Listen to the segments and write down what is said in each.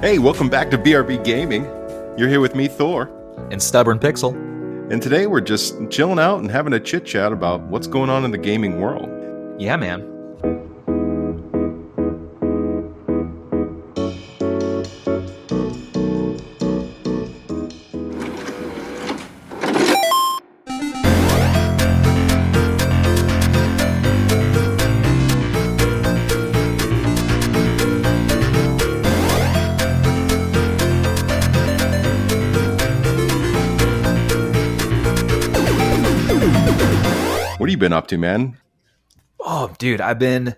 Hey, welcome back to BRB Gaming. You're here with me, Thor. And Stubborn Pixel. And today we're just chilling out and having a chit chat about what's going on in the gaming world. Yeah, man. What have you been up to, man? Oh, dude, I've been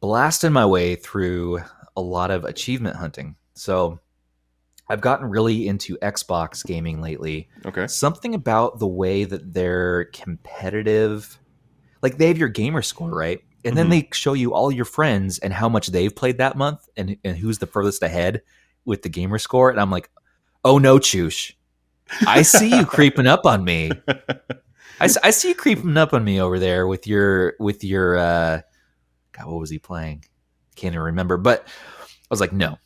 blasting my way through a lot of achievement hunting. So I've gotten really into Xbox gaming lately. Okay. Something about the way that they're competitive. Like, they have your gamer score, right? And then they show you all your friends and how much they've played that month and who's the furthest ahead with the gamer score. And I'm like, oh no, Choosh. I see you creeping up on me. I see you creeping up on me over there with your God, what was he playing? Can't even remember. But I was like, no.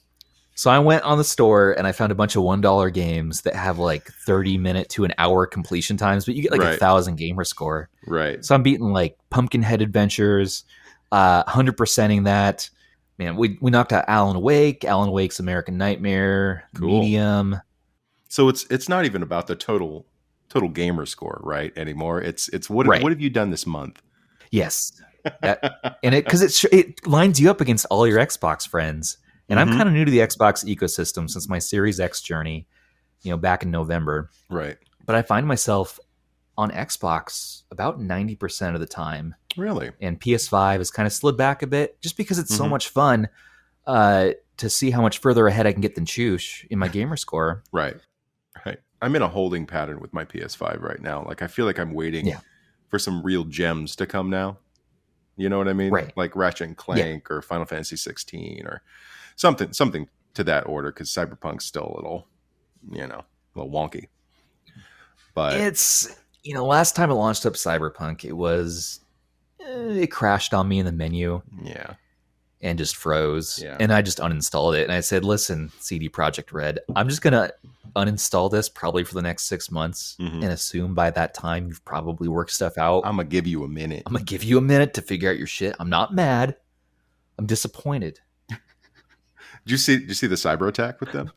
So I went on the store and I found a bunch of $1 games that have like 30-minute to an hour completion times, but you get like 1,000 gamer score. Right. So I'm beating like Pumpkinhead Adventures, 100%ing that. Man, we knocked out Alan Wake, Alan Wake's American Nightmare, Cool. Medium. So it's not even about the total gamer score, right? Anymore. It's what Right. What have you done this month? Yes. And it lines you up against all your Xbox friends. And I'm kind of new to the Xbox ecosystem since my Series X journey, back in November. Right. But I find myself on Xbox about 90% of the time. Really? And PS5 has kind of slid back a bit just because it's so much fun to see how much further ahead I can get than Choosh in my gamer score. Right. I'm in a holding pattern with my PS5 right now. Like, I feel like I'm waiting for some real gems to come now. You know what I mean? Right. Like Ratchet and Clank or Final Fantasy 16 or something to that order, because Cyberpunk's still a little wonky. But it's, last time I launched up Cyberpunk, it crashed on me in the menu. Yeah. And just froze. Yeah. And I just uninstalled it. And I said, listen, CD Projekt Red, I'm just going to uninstall this probably for the next 6 months and assume by that time you've probably worked stuff out. I'm going to give you a minute. I'm going to give you a minute to figure out your shit. I'm not mad. I'm disappointed. Did you see the cyber attack with them?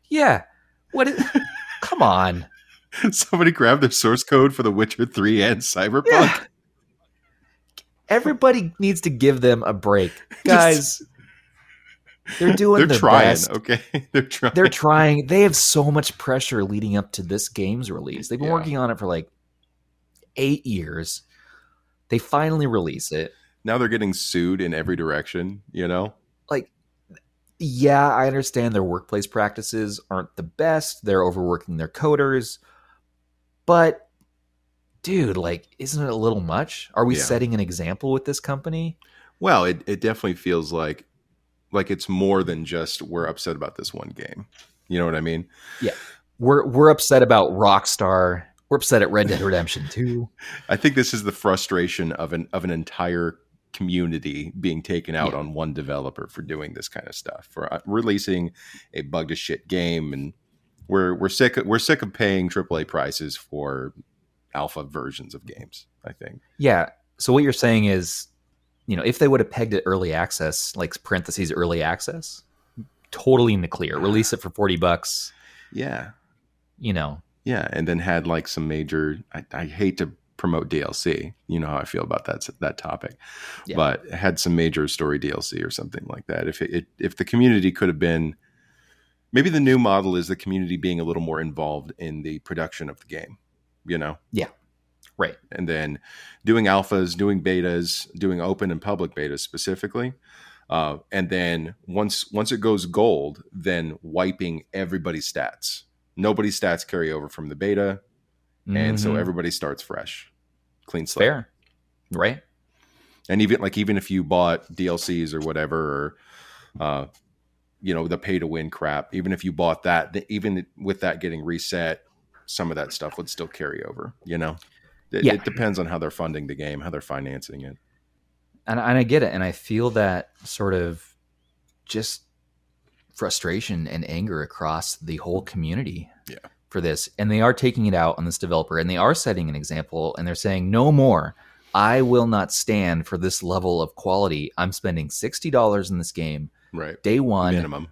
Yeah. Come on. Somebody grabbed their source code for The Witcher 3 and Cyberpunk. Yeah. Everybody needs to give them a break. Guys, they're trying, best. Okay? They're trying. They have so much pressure leading up to this game's release. They've been working on it for like 8 years. They finally release it. Now they're getting sued in every direction, Like, yeah, I understand their workplace practices aren't the best. They're overworking their coders. But dude, like, isn't it a little much? Are we setting an example with this company? Well, it definitely feels like it's more than just we're upset about this one game. You know what I mean? Yeah. We're upset about Rockstar. We're upset at Red Dead Redemption 2. I think this is the frustration of an entire community being taken out on one developer for doing this kind of stuff, for releasing a bug to shit game, and we're sick of paying AAA prices for alpha versions of games, I think. Yeah. So what you're saying is, if they would have pegged it early access, like parentheses early access, totally in the clear. Release it for $40. Yeah. Yeah. And then had like some major, I hate to promote DLC. You know how I feel about that topic. Yeah. But had some major story DLC or something like that. If the community could have been, maybe the new model is the community being a little more involved in the production of the game. Yeah. Right. And then doing alphas, doing betas, doing open and public betas specifically. And then once it goes gold, then wiping everybody's stats. Nobody's stats carry over from the beta. And so everybody starts fresh. Clean slate. Fair. Right. And even if you bought DLCs or whatever, or the pay to win crap, even if you bought that, even with that getting reset, some of that stuff would still carry over, It depends on how they're funding the game, how they're financing it. And I get it. And I feel that sort of just frustration and anger across the whole community Yeah. for this. And they are taking it out on this developer, and they are setting an example, and they're saying, no more. I will not stand for this level of quality. I'm spending $60 in this game. Right. Day one. Minimum.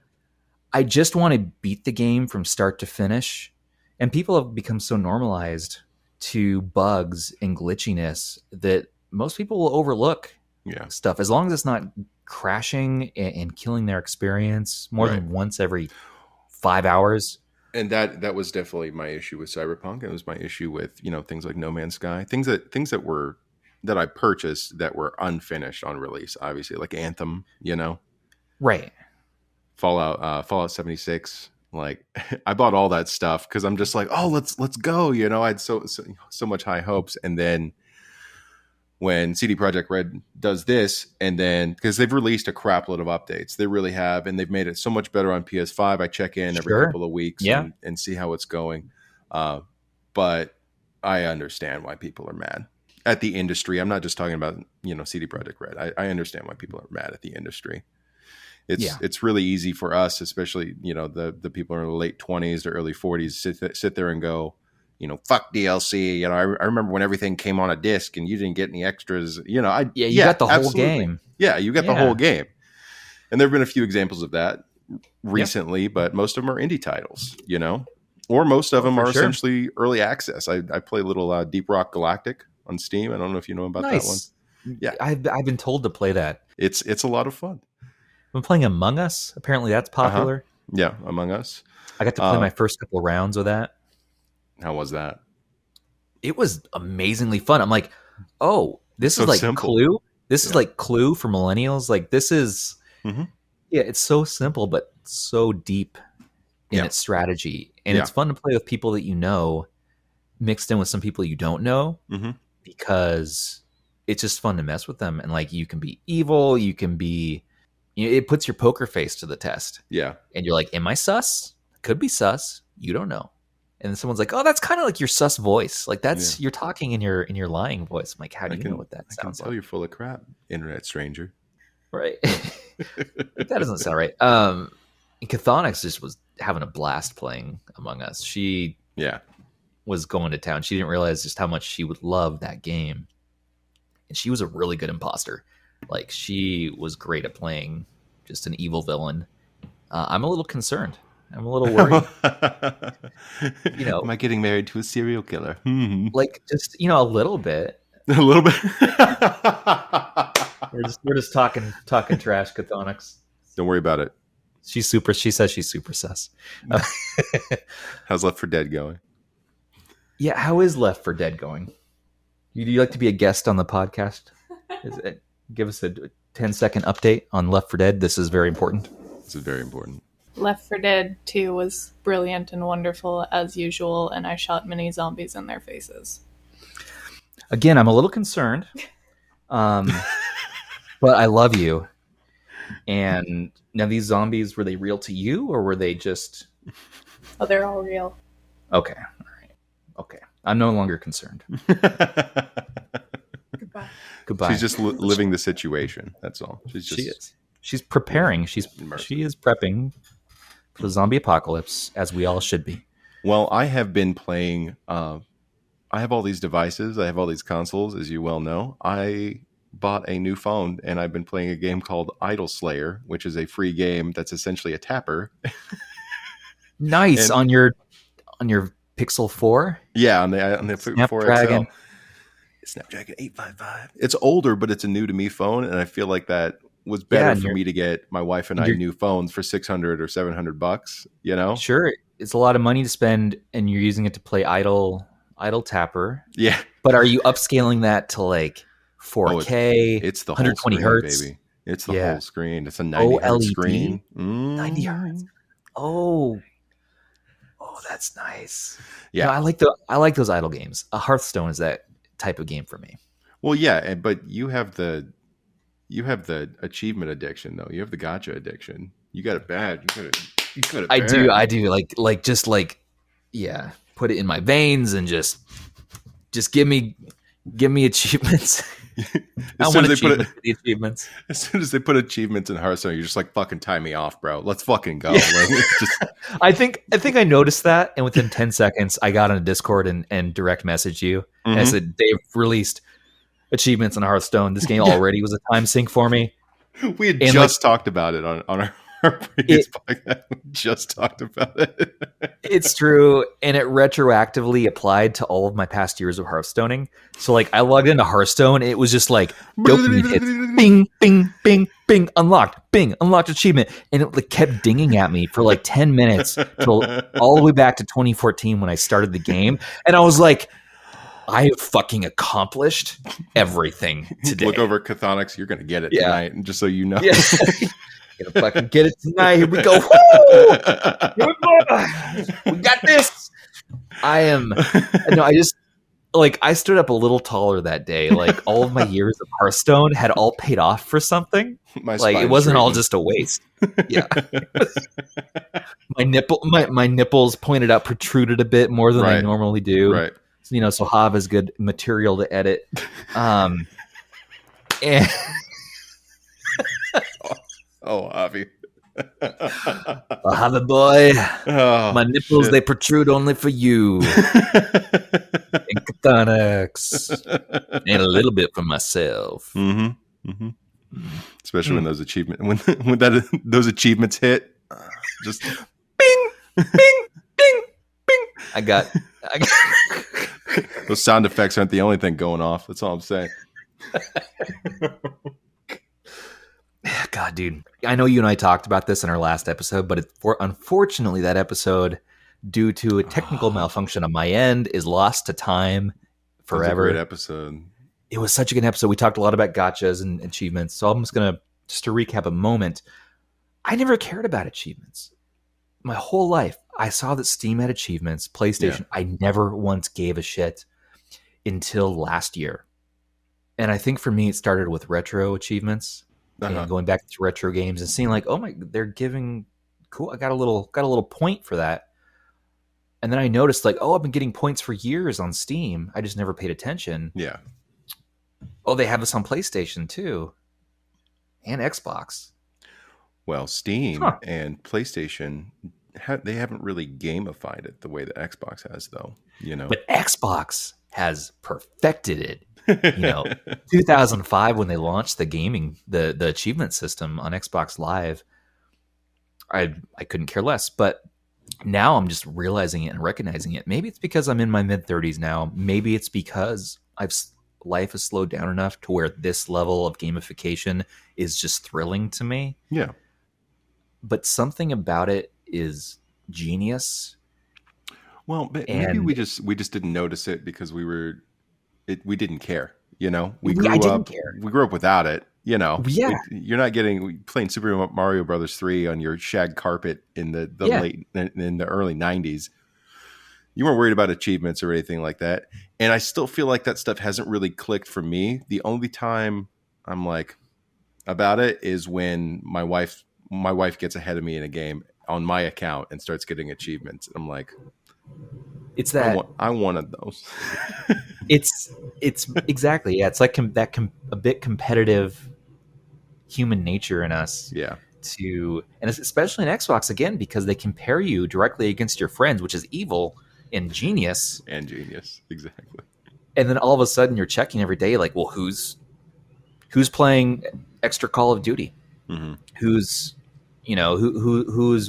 I just want to beat the game from start to finish. And people have become so normalized to bugs and glitchiness that most people will overlook stuff as long as it's not crashing and killing their experience more than once every 5 hours. And that was definitely my issue with Cyberpunk. It was my issue with, things like No Man's Sky, things that I purchased that were unfinished on release, obviously, like Anthem, Right. Fallout 76. Like, I bought all that stuff because I'm just like, oh, let's go. I had so much high hopes, and then when CD Projekt Red does this, and then because they've released a crap load of updates, they really have, and they've made it so much better on PS5. I check in every couple of weeks and see how it's going. But I understand why people are mad at the industry. I'm not just talking about CD Projekt Red. I understand why people are mad at the industry. It's really easy for us, especially the people in the late 20s to early 40s, sit there and go, fuck DLC. I remember when everything came on a disc and you didn't get any extras. You got the whole game. Yeah, you got the whole game. And there have been a few examples of that recently, but most of them are indie titles, or most of them are essentially early access. I play a little Deep Rock Galactic on Steam. I don't know if you know about that one. Yeah, I've been told to play that. It's a lot of fun. I'm playing Among Us. Apparently that's popular. Yeah, Among Us. I got to play my first couple of rounds with that. How was that? It was amazingly fun. I'm like, oh, this is like simple. Clue. This is like Clue for millennials. Like, this is, it's so simple, but so deep in its strategy. And it's fun to play with people that mixed in with some people you don't know, because it's just fun to mess with them. And like, you can be evil, you can be, it puts your poker face to the test. Yeah. And you're like, am I sus? Could be sus. You don't know. And then someone's like, oh, that's kind of like your sus voice. Like, that's you're talking in your lying voice. I'm like, how do you know what that sounds like? I can tell you're full of crap, internet stranger. Right. That doesn't sound right. Cathonix just was having a blast playing Among Us. She was going to town. She didn't realize just how much she would love that game. And she was a really good imposter. Like, she was great at playing just an evil villain. I'm a little concerned. I'm a little worried. Am I getting married to a serial killer? Like, just, a little bit. A little bit. we're just talking trash, Cathonix. Don't worry about it. She says she's super sus. How's Left 4 Dead going? Yeah, how is Left 4 Dead going? Do you like to be a guest on the podcast? Give us a 10-second update on Left 4 Dead. This is very important. This is very important. Left 4 Dead 2 was brilliant and wonderful as usual, and I shot mini zombies in their faces. Again, I'm a little concerned, but I love you. And now, these zombies, were they real to you, or were they just... Oh, they're all real. Okay. All right. Okay. I'm no longer concerned. Goodbye. She's just living the situation. That's all. She is. She's preparing. She is prepping for the zombie apocalypse, as we all should be. Well, I have been playing. I have all these devices. I have all these consoles, as you well know. I bought a new phone, and I've been playing a game called Idol Slayer, which is a free game that's essentially a tapper. Nice. On your Pixel 4? Yeah, on the 4 XL. Snapdragon 855. It's older, but it's a new to me phone, and I feel like that was better for me to get my wife and I new phones for $600 or $700. Sure, it's a lot of money to spend, and you're using it to play Idle Tapper. Yeah, but are you upscaling that to like 4K? It's the 120 whole screen, hertz, baby. It's the whole screen. It's a 90 hertz screen. 90 hertz. Oh, that's nice. Yeah, I like those idle games. A Hearthstone is that type of game for me. Well, yeah, but you have the achievement addiction, though. You have the gacha addiction. You got it bad. You got it bad. I do. Put it in my veins and just give me achievements. I want achievements for the achievements. As soon as they put achievements in Hearthstone, you're just like, fucking tie me off, bro. Let's fucking go. Yeah. Like, it's just... I think I noticed that, and within 10 seconds, I got on a Discord and direct messaged you. And I said, they've released achievements in Hearthstone. This game already was a time sink for me. We had just talked about it on our previous podcast. We just talked about it. It's true, and it retroactively applied to all of my past years of Hearthstoning. So, like, I logged into Hearthstone, it was just like dopamine hits, bing, bing, bing, bing, unlocked achievement, and it like, kept dinging at me for like 10 minutes till all the way back to 2014 when I started the game, and I was like, I have fucking accomplished everything today. Look over Chthonics, you're gonna get it tonight, and just so you know. Yeah. Gonna fucking get it tonight. Here we go. Woo! Here we go. We got this. I just like I stood up a little taller that day. Like all of my years of Hearthstone had all paid off for something. Like it wasn't all just a waste. Yeah. My nipples pointed out protruded a bit more than they normally do. Right. You know, so Hav is good material to edit. And oh, Avi. Javi boy. Oh, my nipples, they protrude only for you. And Chthonics. And a little bit for myself. Mm-hmm. Mm-hmm. Especially when those those achievements hit. Just bing, bing, bing, bing. I got those sound effects aren't the only thing going off. That's all I'm saying. God, dude. I know you and I talked about this in our last episode, but unfortunately, that episode, due to a technical malfunction on my end, is lost to time forever. That was a great episode. It was such a good episode. We talked a lot about gotchas and achievements. So I'm just to recap a moment. I never cared about achievements. My whole life, I saw that Steam had achievements, PlayStation. Yeah. I never once gave a shit until last year. And I think for me, it started with retro achievements. And going back to retro games and seeing like, oh my, they're giving cool. I got a little point for that. And then I noticed like, oh, I've been getting points for years on Steam. I just never paid attention. Yeah. Oh, they have this on PlayStation too. And Xbox. Well, Steam and PlayStation, they haven't really gamified it the way that Xbox has though, you know. But Xbox has perfected it. 2005 when they launched the achievement system on Xbox Live, I couldn't care less. But now I'm just realizing it and recognizing it. Maybe it's because I'm in my mid-30s now. Maybe it's because life has slowed down enough to where this level of gamification is just thrilling to me. Yeah. But something about it is genius. Well, maybe we just didn't notice it because we didn't care, you know. We grew up without it, you know. Yeah, you're not playing Super Mario Brothers 3 on your shag carpet in the early 90s. You weren't worried about achievements or anything like that. And I still feel like that stuff hasn't really clicked for me. The only time I'm like about it is when my wife gets ahead of me in a game on my account and starts getting achievements. I'm like, it's that I wanted those. It's exactly. Yeah. It's like a bit competitive human nature in us. Yeah. And especially in Xbox again, because they compare you directly against your friends, which is evil and genius. Exactly. And then all of a sudden you're checking every day, like, well, who's playing extra Call of Duty? Mm-hmm. Who's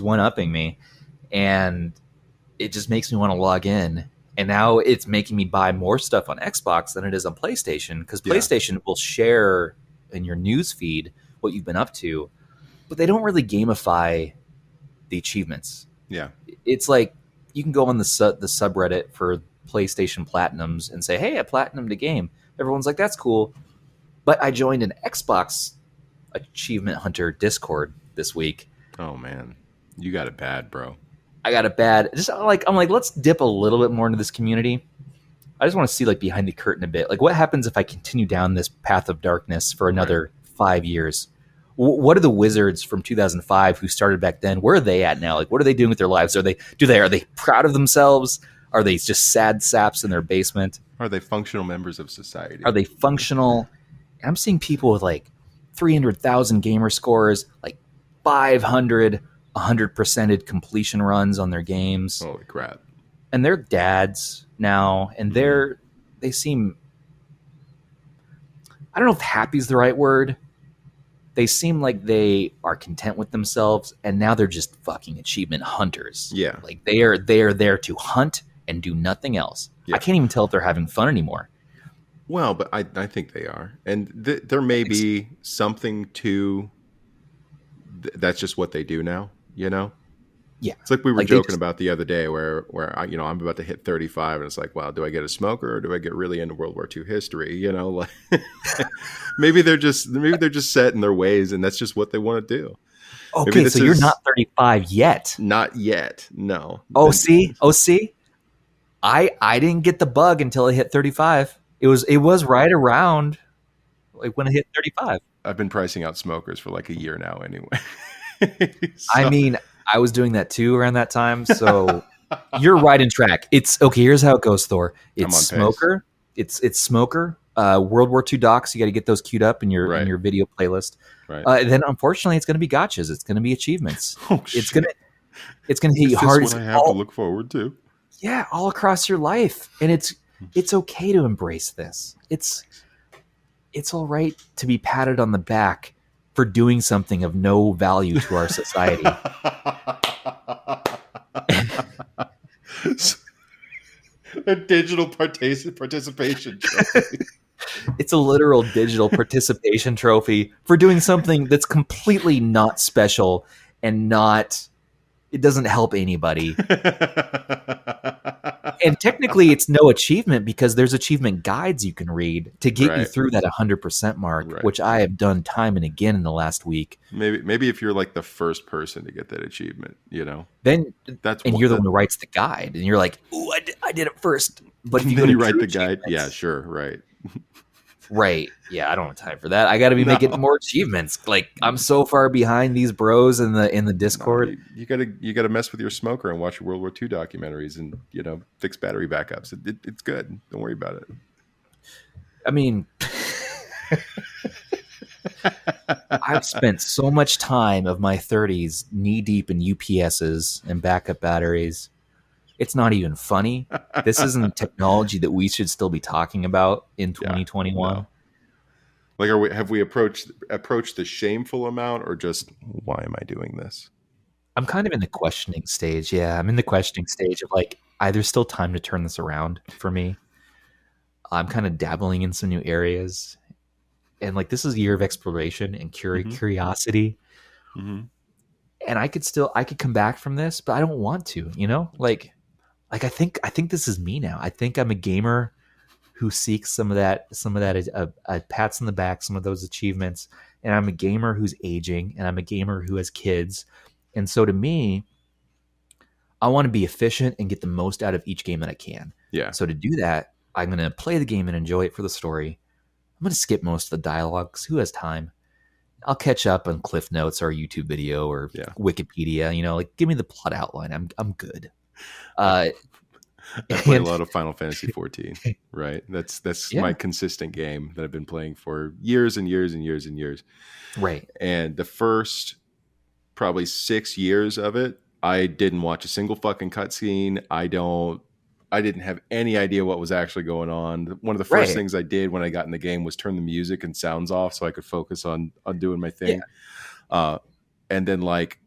one-upping me? And it just makes me want to log in. And now it's making me buy more stuff on Xbox than it is on PlayStation, because PlayStation will share in your news feed what you've been up to, but they don't really gamify the achievements. Yeah. It's like you can go on the subreddit for PlayStation Platinums and say, hey, I platinumed a game. Everyone's like, that's cool. But I joined an Xbox Achievement Hunter Discord this week. Oh, man. You got it bad, bro. I got it bad. I'm like, let's dip a little bit more into this community. I just want to see like behind the curtain a bit. Like, what happens if I continue down this path of darkness for another 5 years? What are the wizards from 2005 who started back then? Where are they at now? Like, what are they doing with their lives? Are they proud of themselves? Are they just sad saps in their basement? Are they functional members of society? Are they functional? I'm seeing people with like 300,000 gamer scores, like 500, 100%ed completion runs on their games. Holy crap. And they're dads now, and they seem, I don't know if happy is the right word. They seem like they are content with themselves, and now they're just fucking achievement hunters. Yeah. Like they are there to hunt and do nothing else. Yeah. I can't even tell if they're having fun anymore. Well, but I think they are. And there may be something to that's just what they do now, you know? Yeah. It's like we were joking about the other day where I, you know, I'm about to hit 35 and it's like, wow, do I get a smoker or do I get really into World War II history? You know, like maybe they're just set in their ways and that's just what they want to do. Okay, so you're not 35 yet. Not yet. No. See? I didn't get the bug until I hit 35. It was right around like when I hit 35. I've been pricing out smokers for like a year now anyway. So. I mean, I was doing that too around that time, so you're right in track. It's okay, here's how it goes, Thor. It's smoker. It's smoker. World War II docs, you got to get those queued up in your video playlist. Right. Then unfortunately it's going to be gotchas. It's going to be achievements. Oh, it's going to be hard. What I have to look forward to. Yeah, all across your life. And it's okay to embrace this. It's all right to be patted on the back for doing something of no value to our society. A digital participation trophy. It's a literal digital participation trophy for doing something that's completely not special and it doesn't help anybody. And technically it's no achievement because there's achievement guides you can read to get you through that 100% mark, which I have done time and again in the last week. Maybe if you're like the first person to get that achievement, you know, then you're the one who writes the guide and you're like, ooh, I did it first. But if you write the guide, yeah, sure. Right. Right. Yeah, I don't have time for that. I got to be making more achievements. Like I'm so far behind these bros in the Discord. No, you gotta mess with your smoker and watch World War II documentaries and fix battery backups. It's good. Don't worry about it. I mean, I've spent so much time of my 30s knee deep in UPSs and backup batteries. It's not even funny. This isn't technology that we should still be talking about in 2021. No. Like, have we approached the shameful amount or just why am I doing this? I'm kind of in the questioning stage. Yeah, I'm in the questioning stage of like, either still time to turn this around for me. I'm kind of dabbling in some new areas. And like, this is a year of exploration and curiosity. Mm-hmm. And I could come back from this, but I don't want to, Like I think this is me now. I think I'm a gamer who seeks some of that pats on the back, some of those achievements. And I'm a gamer who's aging, and I'm a gamer who has kids. And so to me, I want to be efficient and get the most out of each game that I can. Yeah. So to do that, I'm going to play the game and enjoy it for the story. I'm going to skip most of the dialogues. Who has time? I'll catch up on Cliff Notes or YouTube video or Wikipedia. Like give me the plot outline. I'm good. I play a lot of Final Fantasy 14, right? That's my consistent game that I've been playing for years and years and years and years. Right. And the first probably 6 years of it, I didn't watch a single fucking cutscene. I didn't have any idea what was actually going on. One of the first things I did when I got in the game was turn the music and sounds off so I could focus on doing my thing. Yeah. And then like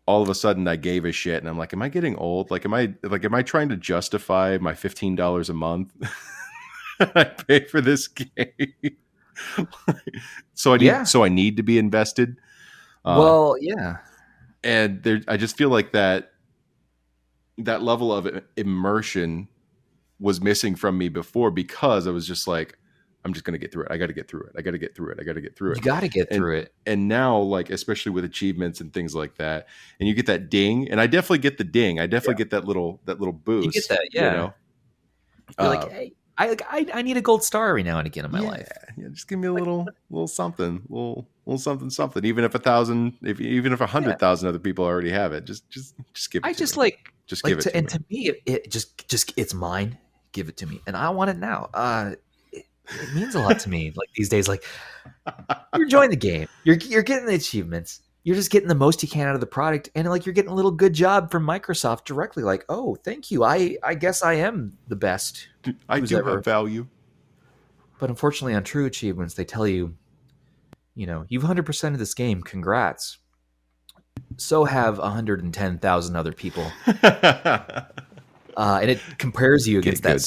all of a sudden I gave a shit and I'm like, am I getting old? Am I trying to justify my $15 a month I pay for this game? So I need to be invested. Well, yeah. And I just feel like that level of immersion was missing from me before because I was just like, I'm just going to get through it. I got to get through it. I got to get through it. I got to get through it. You got to get through it. And now, like, especially with achievements and things like that, and you get that ding, and I definitely get the ding. I definitely get that little boost. You get that, yeah. You're like, hey, I need a gold star every now and again in my life. Yeah, just give me a little something, little something. Even if 1,000, even if 100,000 other people already have it, just give it. Just give it to me. And to me, it just it's mine. Give it to me, and I want it now. it means a lot to me. Like these days, like you're enjoying the game, you're getting the achievements, you're just getting the most you can out of the product, and like you're getting a little good job from Microsoft directly. Like, oh, thank you. I guess I am the best. I do have value. But unfortunately, on true achievements, they tell you, you've 100% of this game. Congrats. So have 110,000 other people. And it compares you against that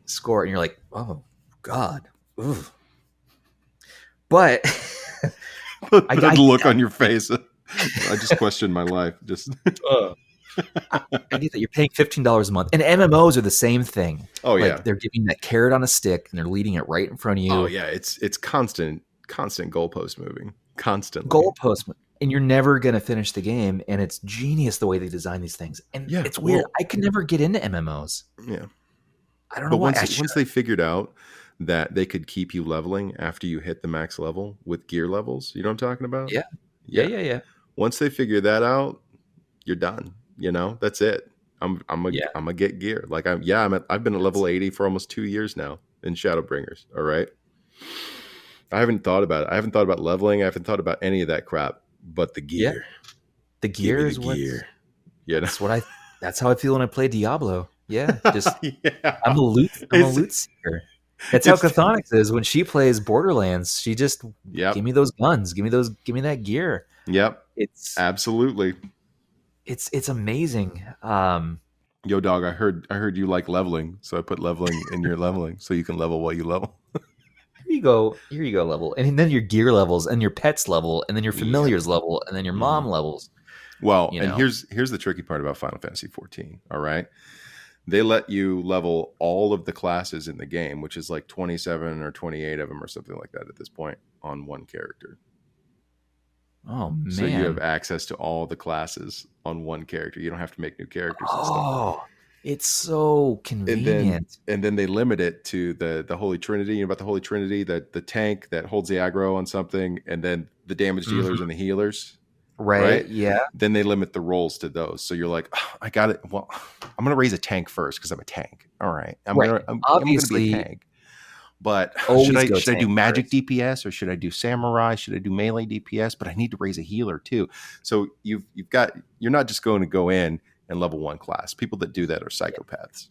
score, and you're like, oh, God. Ugh. But I look on your face. I just questioned my life. Just I get that you're paying $15 a month, and MMOs are the same thing. Oh yeah, they're giving that carrot on a stick, and they're leading it right in front of you. Oh yeah, it's constant goalpost moving, constantly goalpost, and you're never gonna finish the game. And it's genius the way they design these things. And it's weird. I could never get into MMOs. Yeah, I don't know why. Once they figured out that they could keep you leveling after you hit the max level with gear levels, you know what I'm talking about? Yeah. Once they figure that out, you're done. That's it. I'm gonna get gear. Like I've been at level 80 for almost 2 years now in Shadowbringers. All right. I haven't thought about it. I haven't thought about leveling. I haven't thought about any of that crap. But the gear, the gear is gear. That's how I feel when I play Diablo. Yeah, just I'm a loot seeker. That's how Chthonics is when she plays Borderlands. She just give me those guns, give me that gear. Yep, it's absolutely. It's amazing. Yo, dog, I heard you like leveling, so I put leveling in your leveling, so you can level while you level. Here you go, level, and then your gear levels, and your pets level, and then your familiars level, and then your mom levels. Well, and here's the tricky part about Final Fantasy 14. All right, they let you level all of the classes in the game, which is like 27 or 28 of them or something like that at this point on one character. Oh man! So you have access to all the classes on one character. You don't have to make new characters and stuff. Oh, it's so convenient. And then they limit it to the Holy Trinity. You know about the Holy Trinity, the tank that holds the aggro on something, and then the damage dealers and the healers. Right? Yeah. Then they limit the roles to those. So you're like, oh, I got it. Well, I'm going to raise a tank first because I'm a tank. All right. I'm going to be a tank. But should I do magic first. DPS, or should I do samurai? Should I do melee DPS? But I need to raise a healer too. So you're not just going to go in and level one class. People that do that are psychopaths.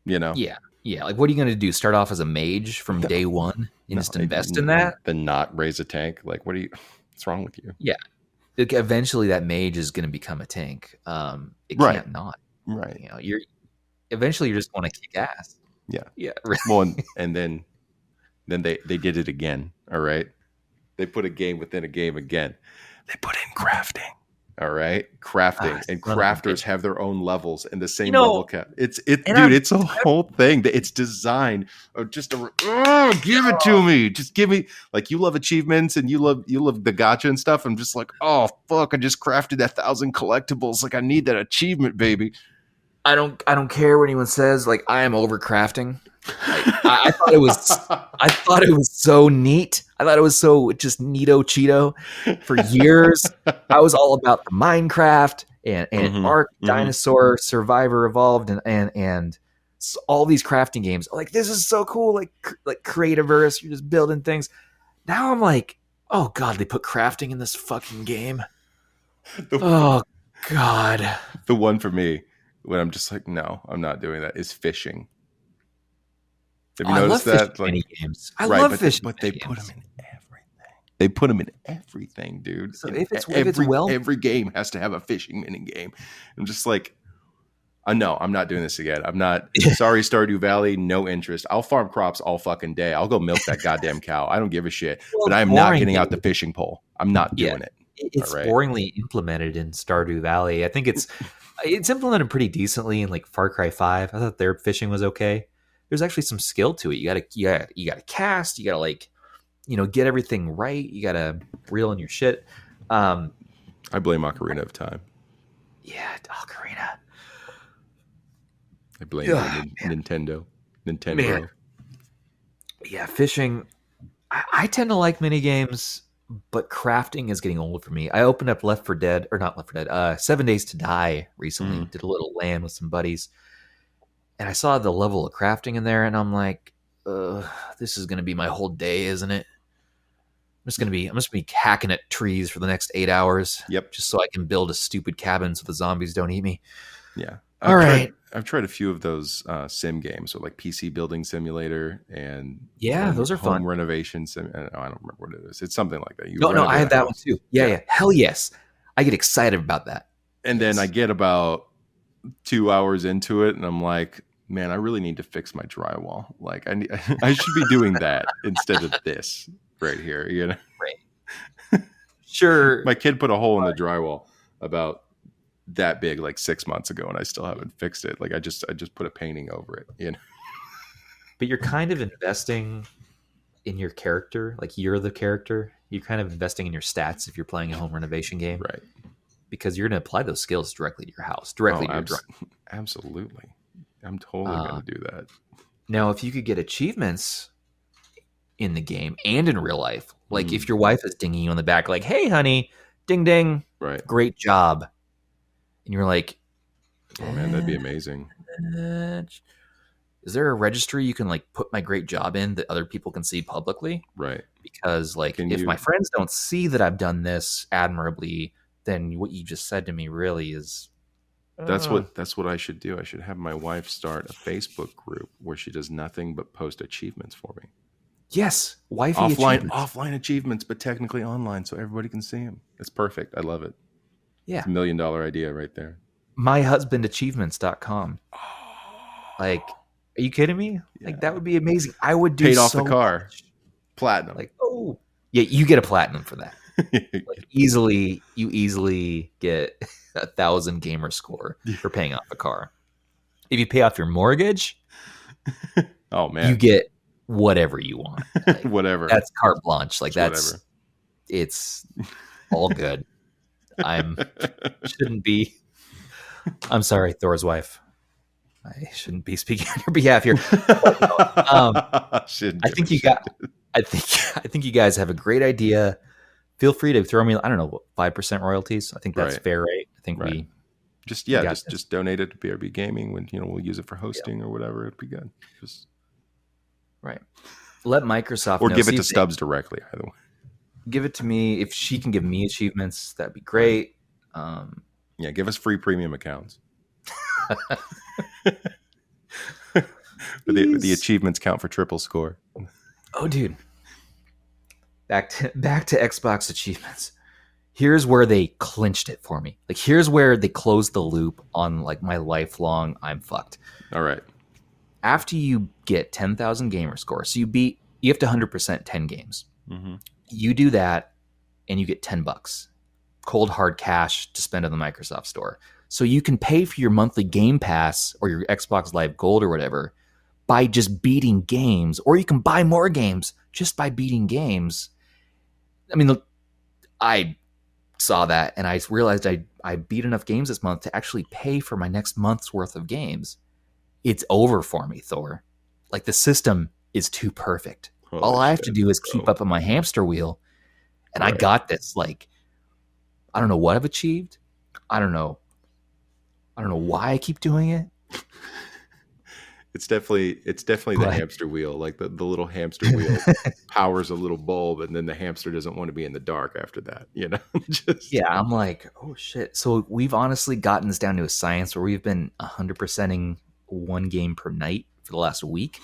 Yeah. Like, what are you going to do? Start off as a mage from day one and just invest in that? Then not raise a tank? Like, what's wrong with you? Yeah. Eventually that mage is going to become a tank. It can't not. Right. You're just going to kick ass. Yeah. Yeah. Well, and then they did it again. All right. They put a game within a game again. They put in crafting. All right. Crafting. And crafters have their own levels and the same level cap. It's a whole thing. It's designed just give it to me. Just give me, like, you love achievements and you love the gacha and stuff. I'm just like, oh fuck, I just crafted 1,000 collectibles. Like, I need that achievement, baby. I don't care what anyone says. Like, I am over crafting. I thought it was so neat. I thought it was so just neato Cheeto. For years, I was all about the Minecraft and Ark, Dinosaur, Survivor Evolved, and all these crafting games. Like, this is so cool. Like Creativerse, you're just building things. Now I'm like, oh god, they put crafting in this fucking game. Oh god. The one for me, when I'm just like, no, I'm not doing that, is fishing. Have you noticed that? Mini games. I love fishing, but they put them in everything. They put them in everything, dude. So if it's well, every game has to have a fishing mini game. I'm just like, no, I'm not doing this again. I'm not. Sorry, Stardew Valley, no interest. I'll farm crops all fucking day. I'll go milk that goddamn cow. I don't give a shit. But I'm not getting out the fishing pole. I'm not doing it. It's boringly implemented in Stardew Valley. I think it's implemented pretty decently in like Far Cry 5. I thought their fishing was okay. There's actually some skill to it. You gotta cast. You gotta get everything right. You gotta reel in your shit. I blame Ocarina of Time. Yeah, Ocarina. I blame Nintendo. Man. Yeah, fishing. I tend to like mini games, but crafting is getting old for me. I opened up 7 Days to Die recently. Did a little LAN with some buddies. And I saw the level of crafting in there, and I'm like, this is gonna be my whole day, isn't it? I'm just gonna be hacking at trees for the next 8 hours. Yep. Just so I can build a stupid cabin so the zombies don't eat me. Yeah. All right. I've tried a few of those sim games, so like PC Building Simulator and Those are home fun. renovation sim. I don't remember what it is. It's something like that. No, I have that one too. Yeah. Hell yes, I get excited about that. And then I get about 2 hours into it, and I'm like, man, I really need to fix my drywall. Like I should be doing that instead of this right here. You know, right? Sure. My kid put a hole in the drywall about that big like 6 months ago, and I still haven't fixed it. Like I just put a painting over it. You know, but you're kind of investing in your character. Like you're the character. You're kind of investing in your stats if you're playing a home renovation game, right? Because you're going to apply those skills directly to your house, directly to your driveway. Absolutely. I'm totally going to do that. Now, if you could get achievements in the game and in real life, like if your wife is dinging you on the back, like, hey, honey, ding, ding, right, great job. And you're like, oh, man, that'd be amazing. Is there a registry you can like put my great job in that other people can see publicly? Right. Because like if my friends don't see that I've done this admirably, then what you just said to me really is that's what I should do. I should have my wife start a Facebook group where she does nothing but post achievements for me. Yes, wifey offline achievements, but technically online, so everybody can see them. It's perfect. I love it. Yeah, it's $1 million idea right there. myhusbandachievements.com. Like, are you kidding me? Yeah. Like that would be amazing. I would do paid off the car, much. Platinum. Like, oh yeah, you get a platinum for that. Like you easily get 1,000 gamer score for paying off a car. If you pay off your mortgage, oh man, you get whatever you want. Like, whatever. That's carte blanche. Like whatever. It's all good. Shouldn't be. I'm sorry, Thor's wife. I shouldn't be speaking on your behalf here. I think you guys have a great idea. Feel free to throw me, I don't know, 5% royalties. I think that's fair, right? I think we just donate it to BRB Gaming when we'll use it for hosting or whatever. It'd be good. Just right. Let Microsoft or know. give it to Stubbs directly. Either way. Give it to me. If she can give me achievements, that'd be great. Yeah, give us free premium accounts. the achievements count for triple score. Oh, dude. Back to Xbox achievements. Here's where they clinched it for me. Like here's where they closed the loop on like my lifelong I'm fucked. All right. After you get 10,000 gamer score, so you have to 100% 10 games. Mm-hmm. You do that and you get $10 cold hard cash to spend on the Microsoft Store. So you can pay for your monthly Game Pass or your Xbox Live Gold or whatever by just beating games, or you can buy more games just by beating games. I mean, I saw that and I realized I beat enough games this month to actually pay for my next month's worth of games. It's over for me, Thor. Like the system is too perfect. All I have to do is keep up on my hamster wheel and I got this. Like, I don't know what I've achieved. I don't know why I keep doing it. It's definitely the hamster wheel. Like the little hamster wheel powers a little bulb, and then the hamster doesn't want to be in the dark after that. Yeah, I'm like, oh shit. So we've honestly gotten this down to a science where we've been 100%ing one game per night for the last week.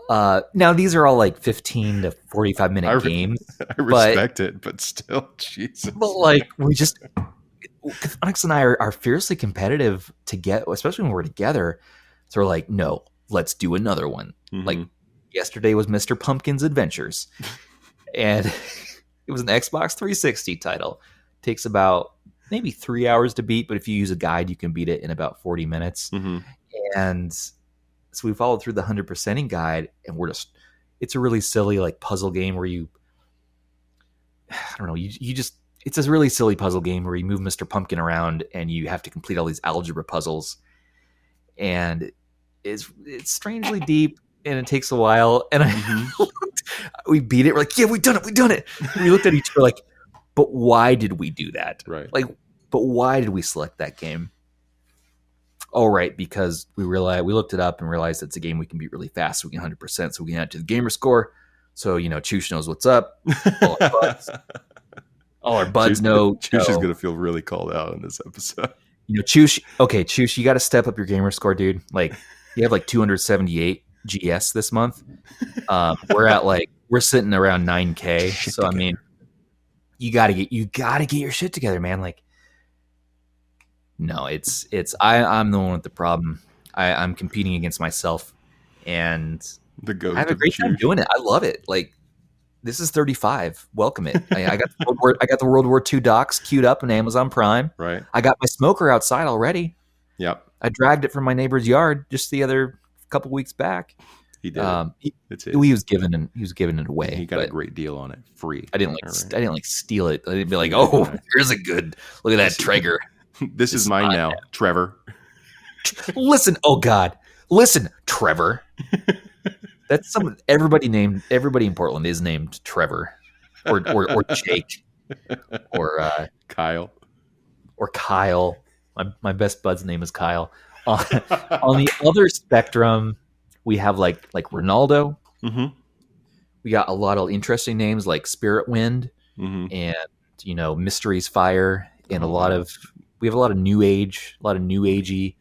Now these are all like 15 to 45 minute games. I respect it, but still, Jesus. But like Onyx and I are fiercely competitive to get, especially when we're together. So we're like, no, let's do another one. Mm-hmm. Like yesterday was Mr. Pumpkin's Adventures. And it was an Xbox 360 title. Takes about maybe 3 hours to beat, but if you use a guide, you can beat it in about 40 minutes. Mm-hmm. And so we followed through the 100%ing guide, and it's a really silly like puzzle game where it's a really silly puzzle game where you move Mr. Pumpkin around and you have to complete all these algebra puzzles. And it's strangely deep and it takes a while. And we beat it. We're like, yeah, we've done it. And we looked at each other like, but why did we do that? Right. Like, but why did we select that game? Oh, right, because we looked it up and realized it's a game we can beat really fast, so we can 100%, so we can add it to the gamer score. So, Choosh knows what's up. All our buds know. Choosh is going to feel really called out in this episode. Choosh, you got to step up your gamer score, dude. Like, you have like 278 GS this month. We're sitting around 9K. So, I mean, you gotta get your shit together, man. Like, no, I'm the one with the problem. I'm competing against myself, and I have a great time doing it. I love it. Like, this is 35. Welcome it. I got the World War II docs queued up on Amazon Prime. Right. I got my smoker outside already. Yep. I dragged it from my neighbor's yard just the other couple weeks back. He did. He was giving it away. He got a great deal on it, free. I didn't steal it. I didn't be like, oh, here's a good look at that Traeger. This is mine now, Trevor. Listen, oh God, listen, Trevor. That's everybody in Portland is named Trevor, or Jake, or Kyle, or Kyle. My best bud's name is Kyle. On the other spectrum, we have like Ronaldo. Mm-hmm. We got a lot of interesting names like Spirit Wind, and Mysteries Fire, and we have a lot of new agey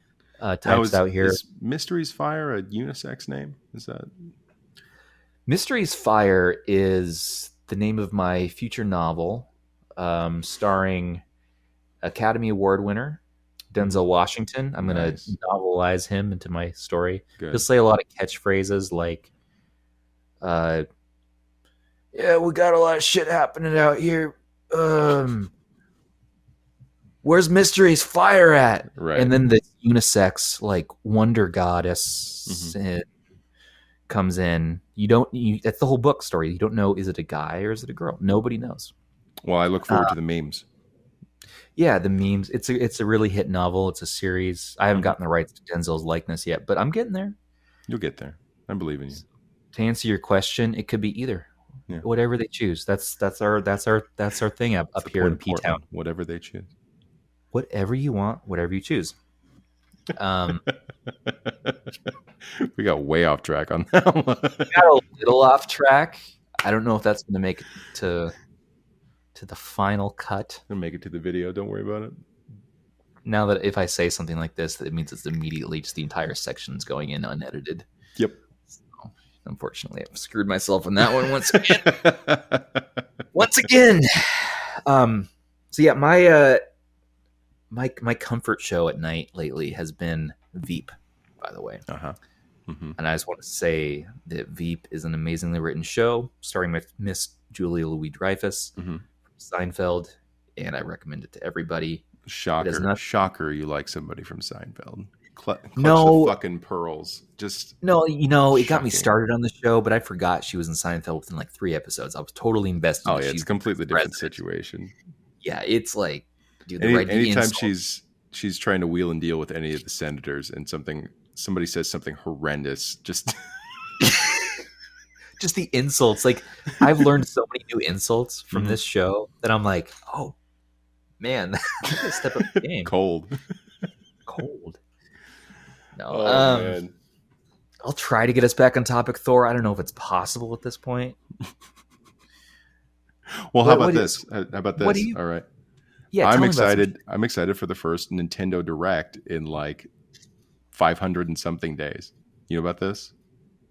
types out here. Is Mysteries Fire a unisex name? Is that Mysteries Fire is the name of my future novel, starring Academy Award winner Denzel Washington. I'm going to novelize him into my story. Good. He'll say a lot of catchphrases like, yeah, we got a lot of shit happening out here. Where's Mysteries Fire at? Right. And then the unisex, like, wonder goddess comes in. That's the whole book story. You don't know, is it a guy or is it a girl? Nobody knows. Well, I look forward to the memes. Yeah, the memes. It's a really hit novel. It's a series. I haven't gotten the rights to Denzel's likeness yet, but I'm getting there. You'll get there. I believe in you. To answer your question, it could be either. Yeah. Whatever they choose. That's our thing up here in P-Town. Whatever they choose. Whatever you want, whatever you choose. We got way off track on that one. We got a little off track. I don't know if that's going to make it to the final cut. It'll make it to the video. Don't worry about it. Now that if I say something like this, that it means it's immediately just the entire section's going in unedited. Yep. So, unfortunately, I've screwed myself on that one once again. Once again. So yeah, my comfort show at night lately has been Veep, by the way. Mm-hmm. And I just want to say that Veep is an amazingly written show starring Miss Julia Louis-Dreyfus from Seinfeld, and I recommend it to everybody. Shocker, you like somebody from Seinfeld. Clutch no, the fucking pearls. Just no, it got me started on the show, but I forgot she was in Seinfeld within like 3 episodes. I was totally invested. Oh, yeah, it's a completely different situation. Yeah, it's like, dude, anytime she's trying to wheel and deal with any of the senators and somebody says something horrendous, just just the insults. Like, I've learned so many new insults from this show that I'm like, oh man, I gotta step up the game. Cold. No, man. I'll try to get us back on topic, Thor. I don't know if it's possible at this point. Well, how about this? All right. Yeah, I'm excited. I'm excited for the first Nintendo Direct in like 500 and something days. You know about this?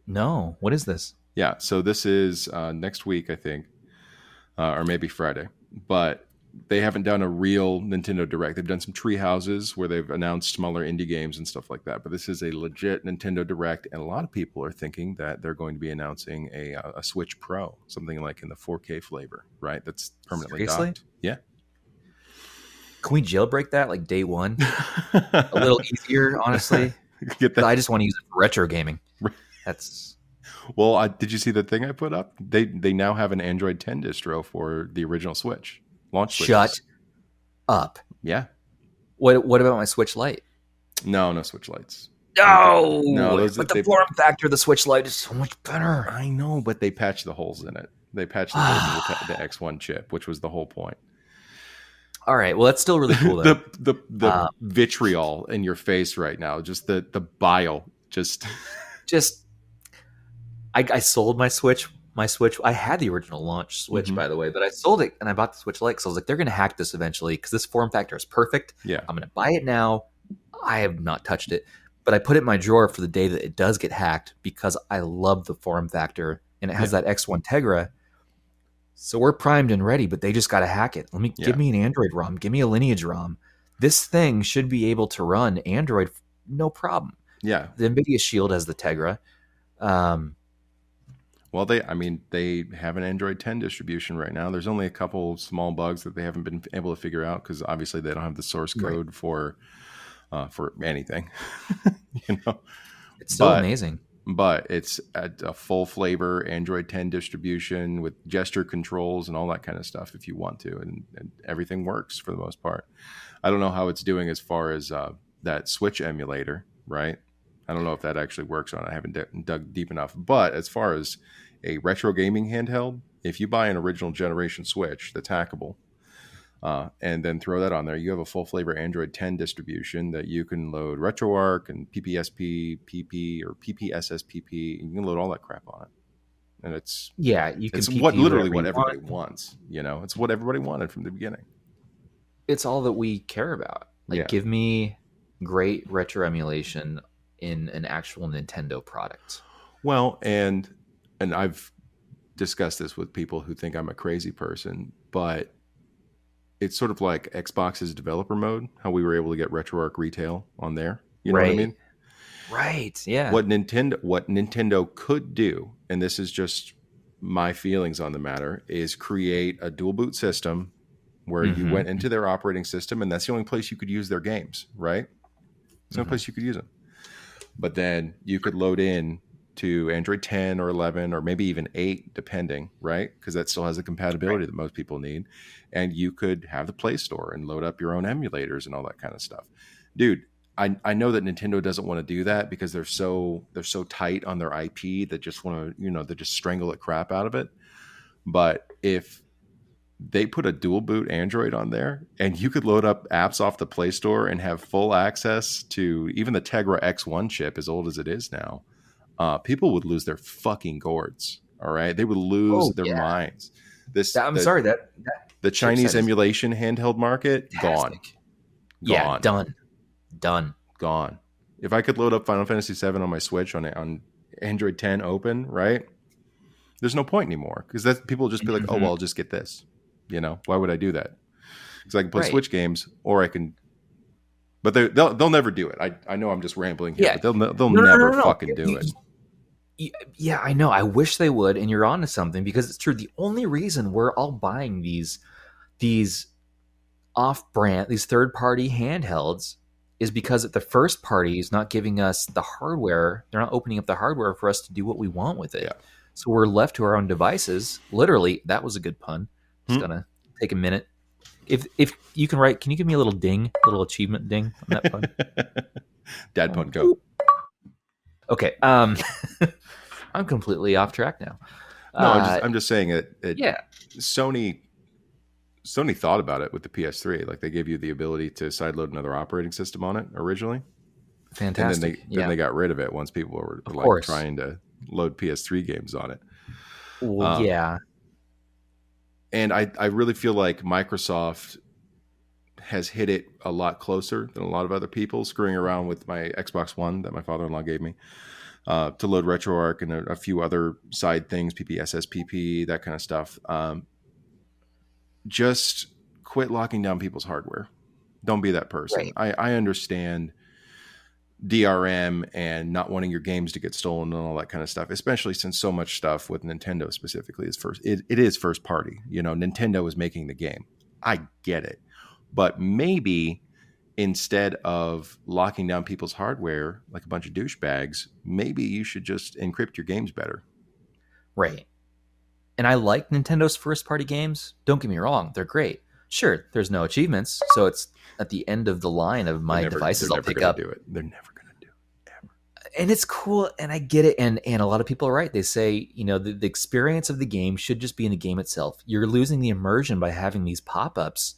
No. What is this? Yeah. So this is next week, I think, or maybe Friday. But they haven't done a real Nintendo Direct. They've done some tree houses where they've announced smaller indie games and stuff like that. But this is a legit Nintendo Direct, and a lot of people are thinking that they're going to be announcing a Switch Pro, something like in the 4K flavor, right? That's permanently docked. Yeah. Can we jailbreak that like day one? A little easier, honestly. Get that. I just want to use it for retro gaming. That's. Well, did you see the thing I put up? They now have an Android 10 distro for the original Switch. Launch switches. Shut up. Yeah. What about my Switch Lite? No Switch Lites. No. But the form factor of the Switch Lite is so much better. I know, but they patched the holes in it. They patched the holes in the X1 chip, which was the whole point. All right. Well, that's still really cool though. The vitriol in your face right now, just the bile, just Just I sold my Switch. My Switch. I had the original launch Switch, by the way, but I sold it and I bought the Switch Lite. So I was like, they're going to hack this eventually because this form factor is perfect. Yeah. I'm going to buy it now. I have not touched it, but I put it in my drawer for the day that it does get hacked because I love the form factor and it has that X1 Tegra. So we're primed and ready, but they just got to hack it. Give me an Android ROM. Give me a Lineage ROM. This thing should be able to run Android no problem. Yeah. The NVIDIA Shield has the Tegra. Well, they have an Android 10 distribution right now. There's only a couple small bugs that they haven't been able to figure out because obviously they don't have the source code for anything. It's still amazing. But it's a full flavor Android 10 distribution with gesture controls and all that kind of stuff if you want to, and everything works for the most part. I don't know how it's doing as far as that Switch emulator, right? I don't know if that actually works on it. I haven't dug deep enough. But as far as a retro gaming handheld, if you buy an original generation Switch that's hackable, and then throw that on there, you have a full flavor Android 10 distribution that you can load RetroArch and PPSP, PP, or PPSSPP, and you can load all that crap on it. And it's you can. It's PP what literally what whatever everybody wants. It's what everybody wanted from the beginning. It's all that we care about. Give me great retro emulation in an actual Nintendo product. Well, and I've discussed this with people who think I'm a crazy person, but it's sort of like Xbox's developer mode, how we were able to get RetroArch retail on there. You know what I mean? Right. Yeah. What Nintendo could do, and this is just my feelings on the matter, is create a dual boot system where you went into their operating system and that's the only place you could use their games, right? It's the only place you could use them. But then you could load in to Android 10 or 11 or maybe even 8, depending, right? Because that still has the compatibility that most people need. And you could have the Play Store and load up your own emulators and all that kind of stuff. Dude, I know that Nintendo doesn't want to do that because they're so tight on their IP that just want to, they just strangle the crap out of it. But if they put a dual boot Android on there and you could load up apps off the Play Store and have full access to even the Tegra X1 chip, as old as it is now, people would lose their fucking gourds. All right. They would lose their minds. The Chinese emulation handheld market, fantastic. Gone. Done. Gone. If I could load up Final Fantasy VII on my Switch on Android 10 open, right? There's no point anymore because people will just be like, oh, well, I'll just get this. Why would I do that? Because I can play Switch games, or I can. But they'll never do it. I know I'm just rambling here, but they'll never fucking do it. Yeah, I know. I wish they would, and you're onto something because it's true. The only reason we're all buying these off-brand, these third-party handhelds, is because the first party is not giving us the hardware. They're not opening up the hardware for us to do what we want with it. Yeah. So we're left to our own devices. Literally, that was a good pun. Just gonna take a minute. If you can write, can you give me a little ding, a little achievement ding on that pun? Dad pun, go. Okay. I'm completely off track now. No, I'm just saying it. Sony thought about it with the PS3. Like they gave you the ability to sideload another operating system on it originally. Fantastic. And then they got rid of it once people were like trying to load PS3 games on it. Well, yeah. And I really feel like Microsoft has hit it a lot closer than a lot of other people, screwing around with my Xbox One that my father-in-law gave me to load RetroArch and a few other side things, PPSSPP, that kind of stuff. Just quit locking down people's hardware. Don't be that person. Right. I understand DRM and not wanting your games to get stolen and all that kind of stuff, especially since so much stuff with Nintendo specifically is it is first party. Nintendo is making the game. I get it. But maybe instead of locking down people's hardware like a bunch of douchebags, maybe you should just encrypt your games better. Right. And I like Nintendo's first party games. Don't get me wrong. They're great. Sure, there's no achievements, so it's at the end of the line of my devices I'll pick up. Do it. They're never going to do it, ever. And it's cool, and I get it, and a lot of people are right. They say, the experience of the game should just be in the game itself. You're losing the immersion by having these pop-ups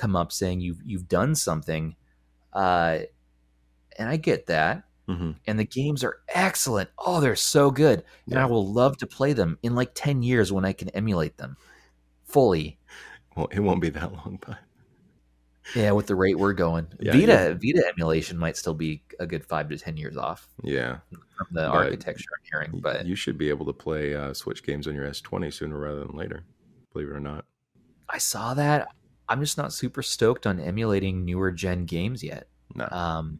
come up saying you've done something, and I get that. Mm-hmm. And the games are excellent. Oh, they're so good, and Yeah. I will love to play them in like 10 years when I can emulate them fully. Well, it won't be that long, but Yeah, with the rate we're going, Yeah, Vita emulation might still be a good 5 to 10 years off yeah. from the But architecture I'm hearing. But you should be able to play Switch games on your S20 sooner rather than later, believe it or not. I saw that. I'm just not super stoked on emulating newer gen games yet. No.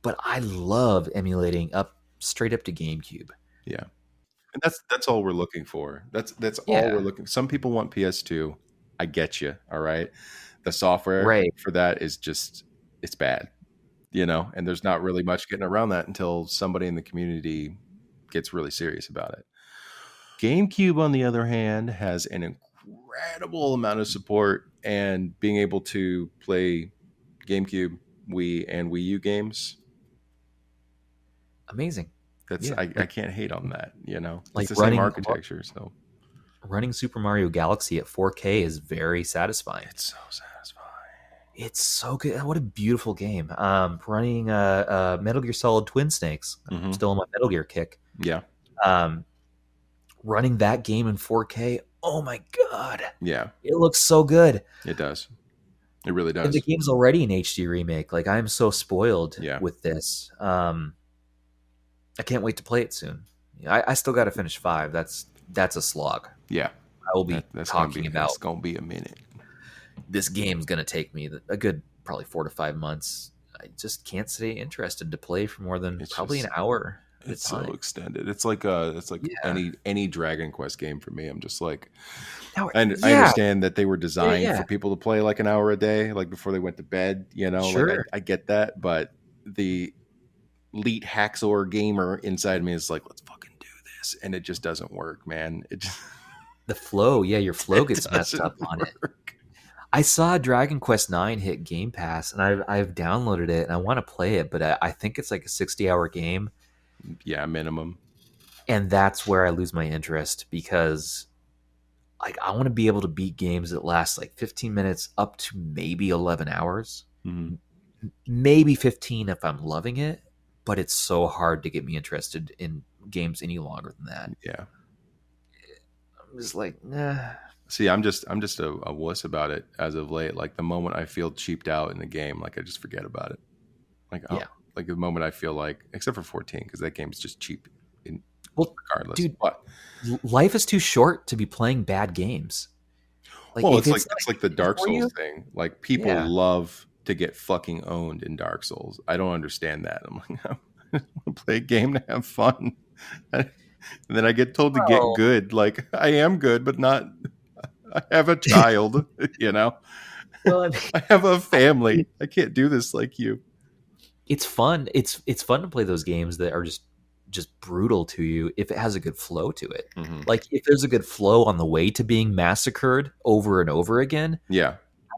But I love emulating straight up to GameCube. Yeah. And that's all we're looking for. That's Yeah. all we're looking. Some people want PS2. I get you. All right. The software Right. for that is just, it's bad, and there's not really much getting around that until somebody in the community gets really serious about it. GameCube, on the other hand, has an incredible amount of support, and being able to play GameCube, Wii, and Wii U games, Amazing. that's Yeah, I can't hate on that. like It's the same architecture, so running Super Mario Galaxy at 4K is very satisfying. it's so satisfying. It's so good. What a beautiful game. Running Metal Gear Solid Twin Snakes. Mhm. I'm still on my Metal Gear kick. Yeah, Running that game in 4K. Oh my god. yeah, It looks so good. it does. It really And does. the game's already an HD remake. Like, I'm so spoiled Yeah. with this. I can't wait to play it soon. I still got to finish 5. That's a slog. Yeah, I will be that's talking about. It's gonna be a minute. This game's going to take me a good probably 4 to 5 months. I just can't stay interested to play for more than It's probably just- an hour. It's so extended. It's like Yeah. any Dragon Quest game for me. I'm just like, Now, I understand that they were designed Yeah. for people to play like an hour a day, like before they went to bed. Sure. I get that, but the elite hacksaw gamer inside me is like, let's fucking do this, and it just doesn't work, man. It just The flow, your flow it gets messed doesn't up on it. work. I saw Dragon Quest 9 hit Game Pass, and I've downloaded it, and I want to play it, but I think it's like a 60-hour game, Yeah, minimum. and that's where I lose my interest because like I want to be able to beat games that last like 15 minutes up to maybe 11 hours, Mhm. maybe 15 if I'm loving it, but it's so hard to get me interested in games any longer than that. Yeah. I'm just like, nah. See, I'm just a wuss about it as of late. Like the moment I feel cheaped out in the game, like I just forget about it. Like Yeah. like the moment I feel like, except for 14, because that game's just cheap, Well, regardless. dude, But life is too short to be playing bad games. Like, well, if it's like the Dark for you- Souls thing. Like people Yeah. love to get fucking owned in Dark Souls. I don't understand that. I'm like, I want to play a game to have fun, and then I get told to get Well- good. Like I am good, but not. I have a child, Well, I mean, I have a family. I can't do this like you. it's fun. It's fun to play those games that are just brutal to you if it has a good flow to it. Mhm. Like if there's a good flow on the way to being massacred over and over again, Yeah.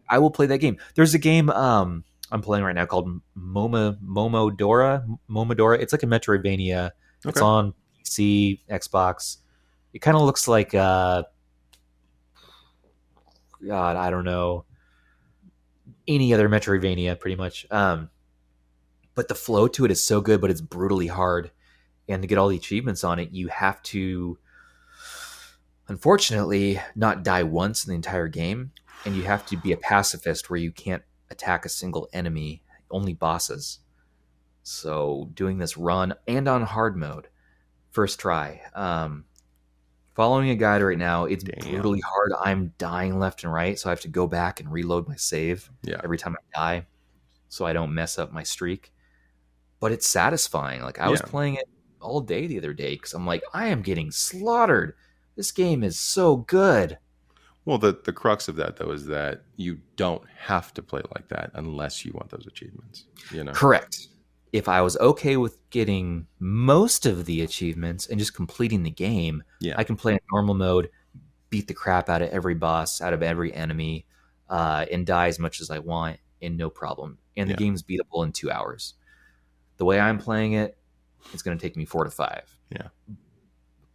I will play that game. There's a game I'm playing right now called Momodora. It's like a Metroidvania. It's Okay. on PC, Xbox. It kind of looks like God, I don't know, any other Metroidvania pretty much. But the flow to it is so good, but it's brutally hard. And to get all the achievements on it, you have to, unfortunately, not die once in the entire game. And you have to be a pacifist where you can't attack a single enemy, only bosses. So doing this run and on hard mode, first try. Following a guide right now, it's Damn. brutally hard. I'm dying left and right, so I have to go back and reload my save Yeah. every time I die so I don't mess up my streak. But it's satisfying. Like I was Yeah. playing it all day the other day because I'm like, I am getting slaughtered. This game is so good. Well, the crux of that though is that you don't have to play like that unless you want those achievements. Correct. If I was okay with getting most of the achievements and just completing the game, Yeah. I can play in normal mode, beat the crap out of every boss, out of every enemy, and die as much as I want, and no problem. And the Yeah. game's beatable in 2 hours. The way I'm playing it, it's going to take me 4 to 5. Yeah.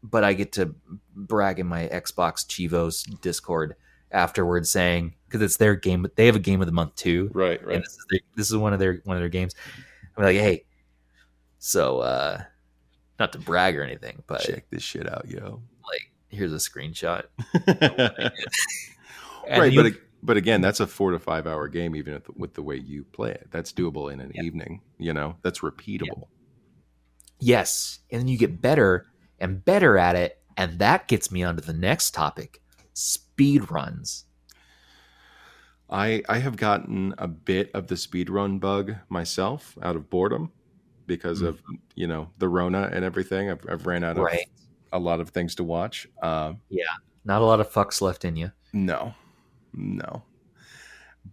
But I get to brag in my Xbox Cheevos Discord afterwards saying, because it's their game, but they have a game of the month too. Right. And this is one of their games. I'm like, hey, so not to brag or anything, but check this shit out, yo. Like, here's a screenshot. Right, but again, that's a 4 to 5 hour game, even with the way you play it. That's doable in an evening. That's repeatable. Yes, and then you get better and better at it, and that gets me onto the next topic: speed runs. I have gotten a bit of the speedrun bug myself out of boredom because of the Rona and everything. I've ran out of a lot of things to watch. Yeah, not a lot of fucks left in you. No.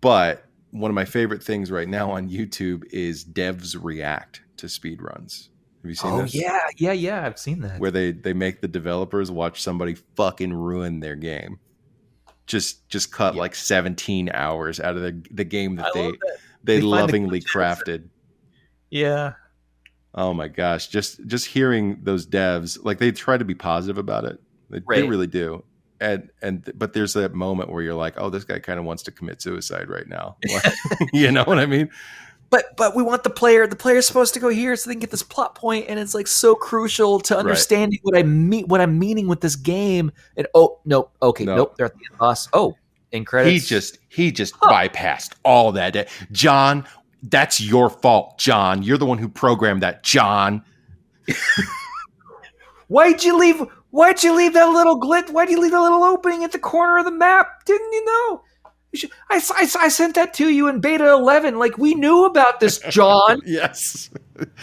But one of my favorite things right now on YouTube is devs react to speedruns. Have you seen this? Oh yeah, I've seen that. Where they make the developers watch somebody fucking ruin their game. Just cut like 17 hours out of the game that they lovingly crafted. Yeah. Oh my gosh, just hearing those devs, like, they try to be positive about it. They really do. But there's that moment where you're like, oh, this guy kind of wants to commit suicide right now. You know what I mean? But we want the player. The player's supposed to go here so they can get this plot point, and it's like so crucial to understanding what I'm meaning with this game. And nope, they're at the end boss. Oh, in credits, he just bypassed all that. John, that's your fault, John. You're the one who programmed that, John. Why'd you leave that little glitch? Why'd you leave that little opening at the corner of the map? Didn't you know? I sent that to you in beta 11. Like, we knew about this, John. Yes.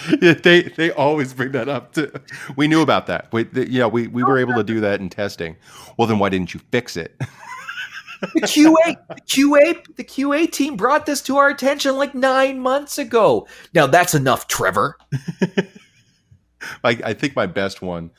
They always bring that up too. We knew about that. We were able to do that in testing. Well, then why didn't you fix it? The QA team brought this to our attention like 9 months ago. Now that's enough, Trevor. I think my best one,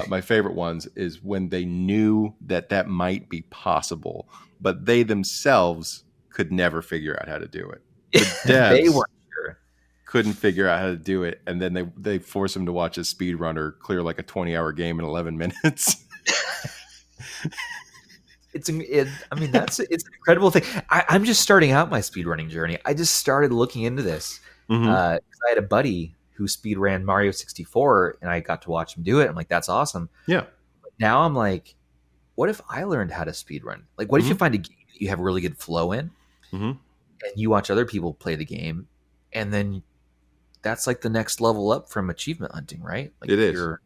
my favorite ones, is when they knew that might be possible, but they themselves could never figure out how to do it. The devs they weren't sure. Couldn't figure out how to do it, and then they force them to watch a speedrunner clear like a 20-hour game in 11 minutes. It's an incredible thing. I'm just starting out my speedrunning journey. I just started looking into this. Mm-hmm. 'Cause I had a buddy who speed ran Mario 64, and I got to watch him do it. I'm like, that's awesome. Yeah. But now I'm like, what if I learned how to speedrun? Like, what if you find a game that you have really good flow in, and you watch other people play the game, and then that's like the next level up from achievement hunting, right? Like, it is. You're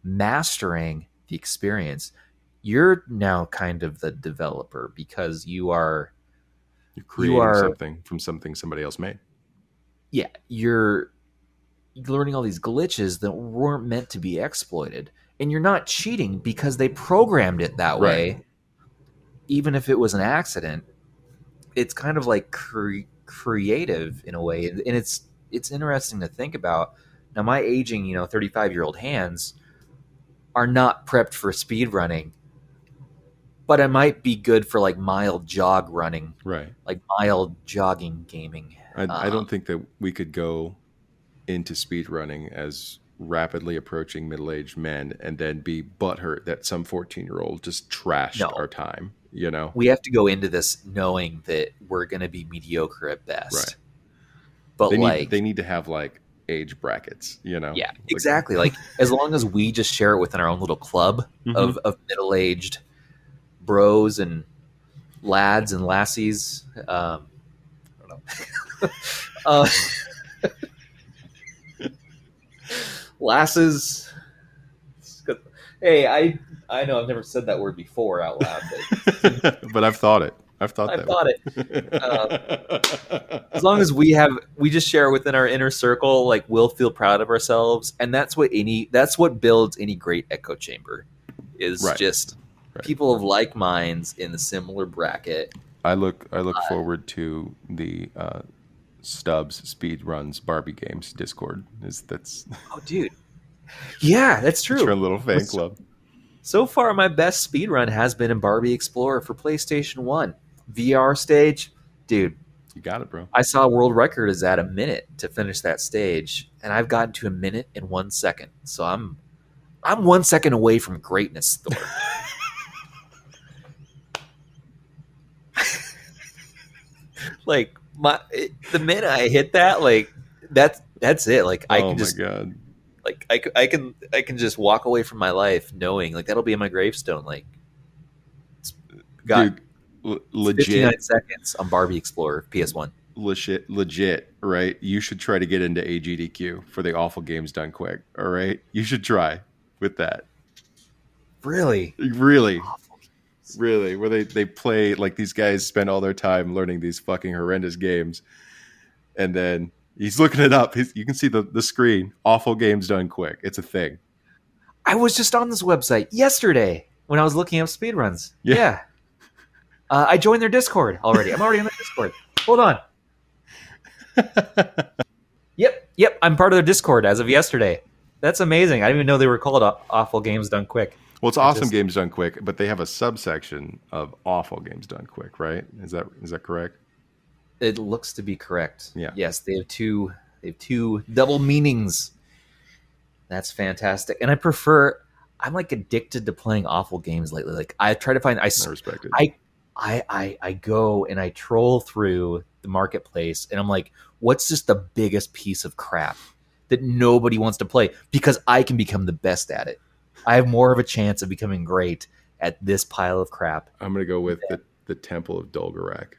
mastering the experience. You're now kind of the developer because you're creating something from something somebody else made. Yeah, you're learning all these glitches that weren't meant to be exploited, and you're not cheating because they programmed it that way. Even if it was an accident, it's kind of like creative in a way, and it's interesting to think about. Now, my aging, 35-year-old hands are not prepped for speed running. But it might be good for like mild jog running, right? Like mild jogging gaming. I don't think that we could go into speed running as rapidly approaching middle-aged men and then be butthurt that some 14-year-old just trashed our time. We have to go into this knowing that we're going to be mediocre at best. Right. But they need to have like age brackets. Yeah, exactly. Like as long as we just share it within our own little club of middle-aged bros and lads and lassies. I don't know. Lasses. Hey, I know I've never said that word before out loud, but I've thought it. I've thought it. As long as we just share it within our inner circle, like we'll feel proud of ourselves, and that's what builds any great echo chamber. Is just people of like minds in the similar bracket. I look forward to the Stubbs speed runs Barbie games Discord. Oh, dude, yeah, that's true. It's your little fan club. So far, my best speed run has been in Barbie Explorer for PlayStation 1 VR stage, dude. You got it, bro. I saw world record is at a minute to finish that stage, and I've gotten to a minute in 1 second. So I'm 1 second away from greatness, Thor. Like the minute I hit that, like that's it. Like I Oh can my just god, like I can just walk away from my life knowing like that'll be in my gravestone. Like it's got dude, it's 59 legit, seconds on Barbie Explorer PS1. legit, right? You should try to get into AGDQ for the awful games done quick. All right, you should try with that. Really? Really, Awful. really, where they play like these guys spend all their time learning these fucking horrendous games, and then he's looking it up. You can see the screen. Awful games done quick. It's a thing. I was just on this website yesterday when I was looking up speedruns. Yeah. I joined their Discord already. I'm already on their Discord. Hold on. Yep. I'm part of their Discord as of yesterday. That's amazing. I didn't even know they were called Awful Games Done Quick. Well, it's awesome games done quick, but they have a subsection of awful games done quick, right? Is that correct? It looks to be correct. Yeah. Yes, they have two double meanings. That's fantastic. And I'm like addicted to playing awful games lately. Like I try to find I respect it. I go and I troll through the marketplace and I'm like, what's just the biggest piece of crap that nobody wants to play? Because I can become the best at it. I have more of a chance of becoming great at this pile of crap. I'm gonna go with the Temple of Dolgorak.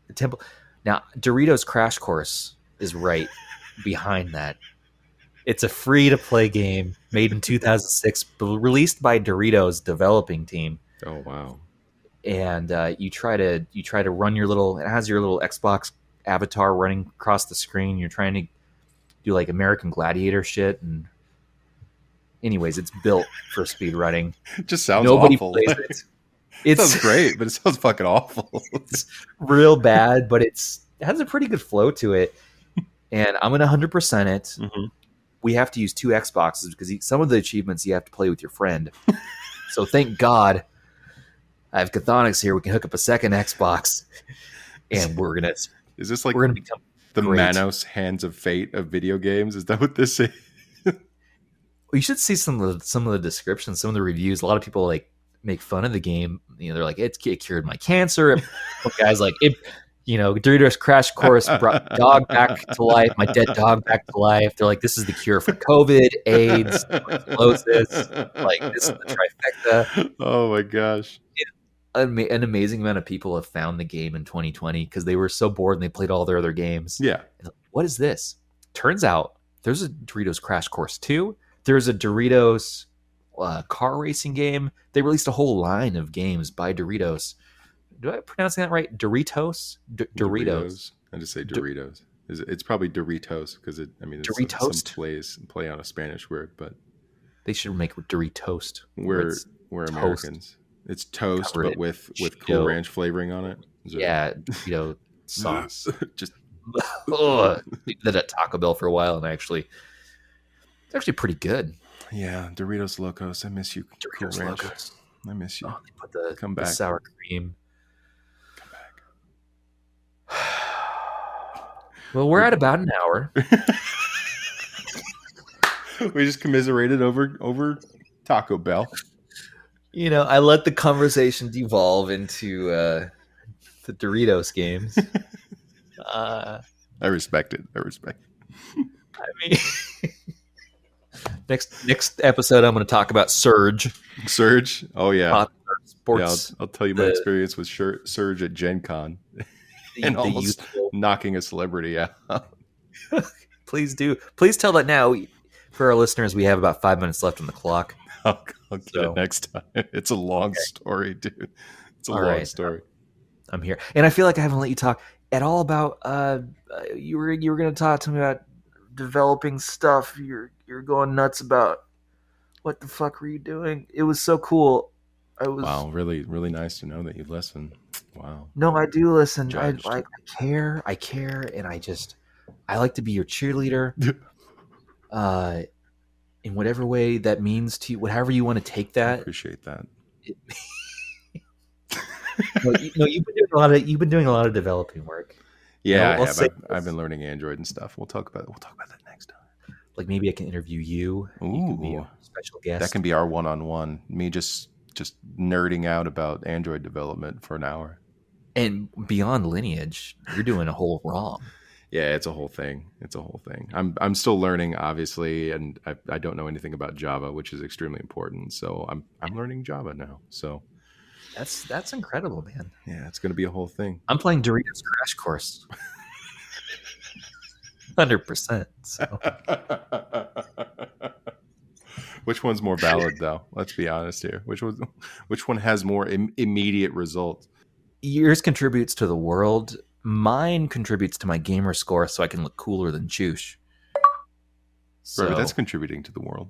The temple. Now, Doritos Crash Course is right behind that. It's a free-to-play game made in 2006, released by Doritos developing team. Oh wow! And you try to run your little. It has your little Xbox avatar running across the screen. You're trying to do like American Gladiator shit. And anyways, it's built for speedrunning. It just sounds Nobody awful. plays it. It sounds great, but it sounds fucking awful. It's real bad, but it has a pretty good flow to it. And I'm gonna 100% it. Mm-hmm. We have to use two Xboxes because some of the achievements you have to play with your friend. So thank God I have Cathonics here. We can hook up a second Xbox, and Is this like we're gonna become the great. Manos Hands of Fate of video games? Is that what this is? You should see some of the descriptions, some of the reviews. A lot of people like make fun of the game. You know, they're like, it cured my cancer. One guy's like, Doritos Crash Course brought dog back to life, my dead dog back to life. They're like, this is the cure for COVID, AIDS, tuberculosis. Like, this is the trifecta. Oh my gosh. An amazing amount of people have found the game in 2020 because they were so bored and they played all their other games. Yeah. Like, what is this? Turns out there's a Doritos Crash Course 2. There's a Doritos car racing game. They released a whole line of games by Doritos. Do I pronounce that right? Doritos? Doritos. I just say Doritos. It's probably Doritos because it's Doritos? some play on a Spanish word, but they should make Doritos. We're Americans. It's toast, but with Cool Ranch flavoring on it. Sauce. Just did at Taco Bell for a while, and it's actually pretty good. Yeah, Doritos Locos. I miss you, Doritos Cool Ranch. Locos. I miss you. Oh, they put Come the back. sour cream. Come back. Well, we're at about an hour. We just commiserated over Taco Bell. I let the conversation devolve into the Doritos games. I respect it. I mean, next episode, I'm going to talk about Surge. Surge? Oh, yeah. Sports. Yeah, I'll tell you my experience with Surge at Gen Con and almost knocking a celebrity out. Please do. Please tell that now. For our listeners, we have about 5 minutes left on the clock. I'll get it next time. It's a long story, dude. It's a long story. I'm here. And I feel like I haven't let you talk at all about you were going to talk to me about developing stuff. You're going nuts about what the fuck were you doing? It was so cool. Wow, really, really nice to know that you listen. Wow. No, I do listen. Judged. I care, and I like to be your cheerleader. In whatever way that means to you, whatever you want to take that. I appreciate that. You've been doing a lot of developing work. Yeah, I have. I've been learning Android and stuff. We'll talk about that next time. Like maybe I can interview you. Ooh, you can be a special guest. That can be our one-on-one. Me just nerding out about Android development for an hour. And beyond lineage, you're doing a whole ROM. Yeah, it's a whole thing. I'm still learning, obviously, and I don't know anything about Java, which is extremely important. So I'm learning Java now. So That's incredible, man. yeah, it's going to be a whole thing. I'm playing Doritos Crash Course. 100%. So. Which one's more valid, though? Let's be honest here. Which one has more immediate results? Yours contributes to the world. Mine contributes to my gamer score, so I can look cooler than Choosh. So that's contributing to the world.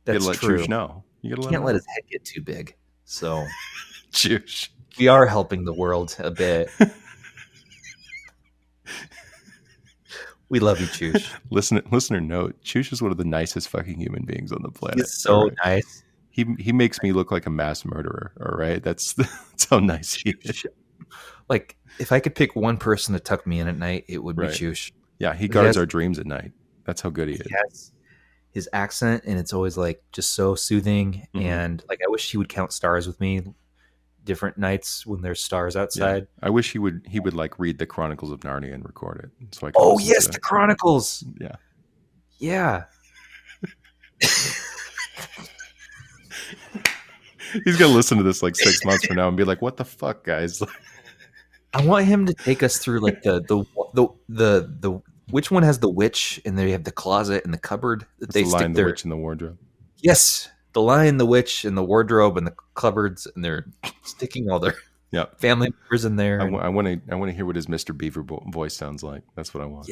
That's you gotta let true. Choosh know. You can't let his head get too big. So Choosh. We are helping the world a bit. We love you, Choosh. Listener note: Choosh is one of the nicest fucking human beings on the planet. He's so nice. He makes me look like a mass murderer. All right, that's how nice he is. Like, if I could pick one person to tuck me in at night, it would be Choosh. Yeah, he guards our dreams at night. That's how good he is. Yes. His accent, and it's always like just so soothing. Mm-hmm. And like, I wish he would count stars with me different nights when there's stars outside. Yeah. I wish he would like read the Chronicles of Narnia and record it. So I could the Chronicles. Yeah. He's gonna listen to this like 6 months from now and be like, "What the fuck, guys?" I want him to take us through like the which one has the witch and they have the closet and the cupboard that they stick the witch in the wardrobe. Yes, the lion, the witch, and the wardrobe and the cupboards, and they're sticking all their family members in there. I want to hear what his Mr. Beaver voice sounds like. That's what I want.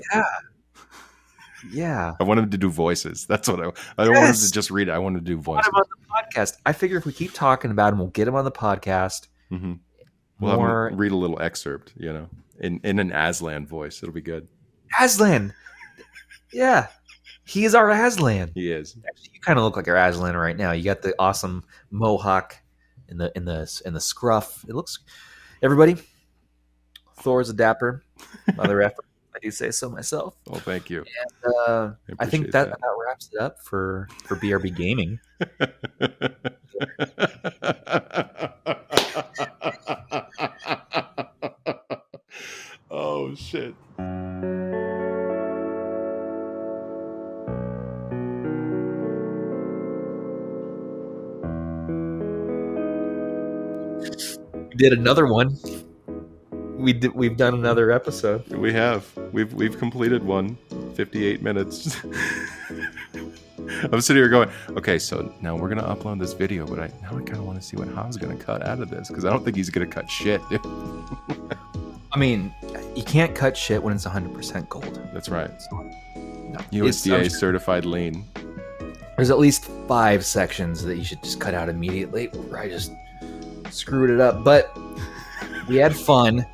Yeah. I want him to do voices. That's what I don't want him to just read it. I want him to do voices. What about the podcast? I figure if we keep talking about him, we'll get him on the podcast. Mm-hmm. We'll have him read a little excerpt, in an Aslan voice. It'll be good. Aslan. Yeah. He is our Aslan. He is. Actually, you kind of look like our Aslan right now. You got the awesome mohawk in the scruff. It looks. Everybody, Thor's a dapper mother effer. I do say so myself. Oh, thank you. And I think that wraps it up for BRB Gaming. Oh shit. We did another one. We've done another episode. We have. We've completed one. 58 minutes. I'm sitting here going, okay, so now we're gonna upload this video, but I kind of want to see what Ham's gonna cut out of this because I don't think he's gonna cut shit. I mean, you can't cut shit when it's 100% gold. That's right. No, USDA certified lean. There's at least 5 sections that you should just cut out immediately. Where I just screwed it up, but we had fun.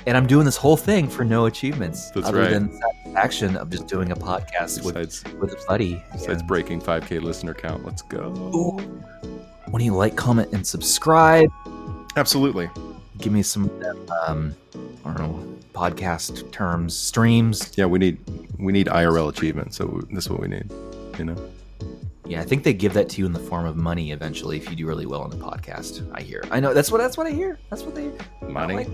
And I'm doing this whole thing for no achievements. That's other right. than the satisfaction of just doing a podcast with a buddy. Besides breaking 5K listener count. Let's go. Ooh. When you like, comment, and subscribe. Absolutely. Give me some, I don't know, podcast terms, streams. Yeah, we need IRL achievement. So this is what we need, Yeah, I think they give that to you in the form of money eventually if you do really well on the podcast. I hear. I know that's what I hear. That's what they money. Like,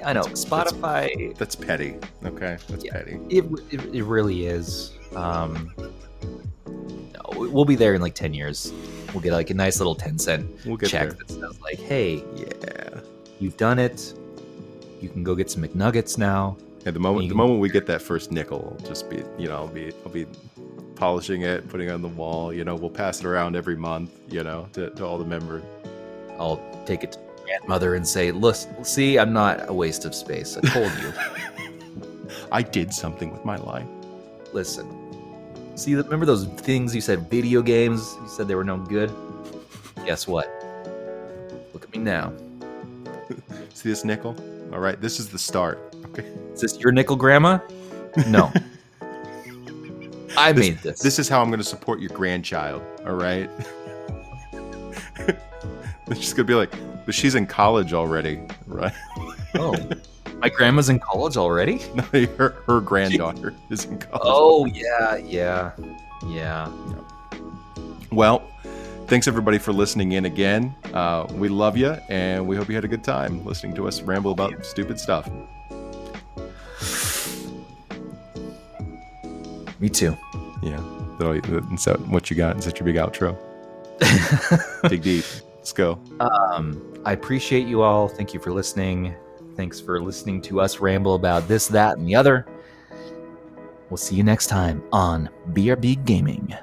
I know Spotify. That's petty. Okay, that's petty. It really is. No, we'll be there in like 10 years. We'll get like a nice little 10-cent check that says like, "Hey, you've done it. You can go get some McNuggets now." Yeah, the moment we get that first nickel, I'll just be, I'll be polishing it, putting it on the wall. We'll pass it around every month, to all the members. I'll take it to my grandmother and say, "Listen, see, I'm not a waste of space. I told you. I did something with my life. Listen, see, remember those things you said, video games? You said they were no good. Guess what? Look at me now. See this nickel? All right, this is the start. Okay. Is this your nickel, Grandma? No." I made this. This is how I'm going to support your grandchild. All right. She's going to be like, but she's in college already, right? Oh, my grandma's in college already? No, her granddaughter is in college. Oh, yeah. Well, Thanks everybody for listening in again. We love you, and we hope you had a good time listening to us ramble about stupid stuff. Me too. Yeah. So what you got? Is that your big outro? Dig deep. Let's go. I appreciate you all. Thank you for listening. Thanks for listening to us ramble about this, that, and the other. We'll see you next time on BRB Gaming.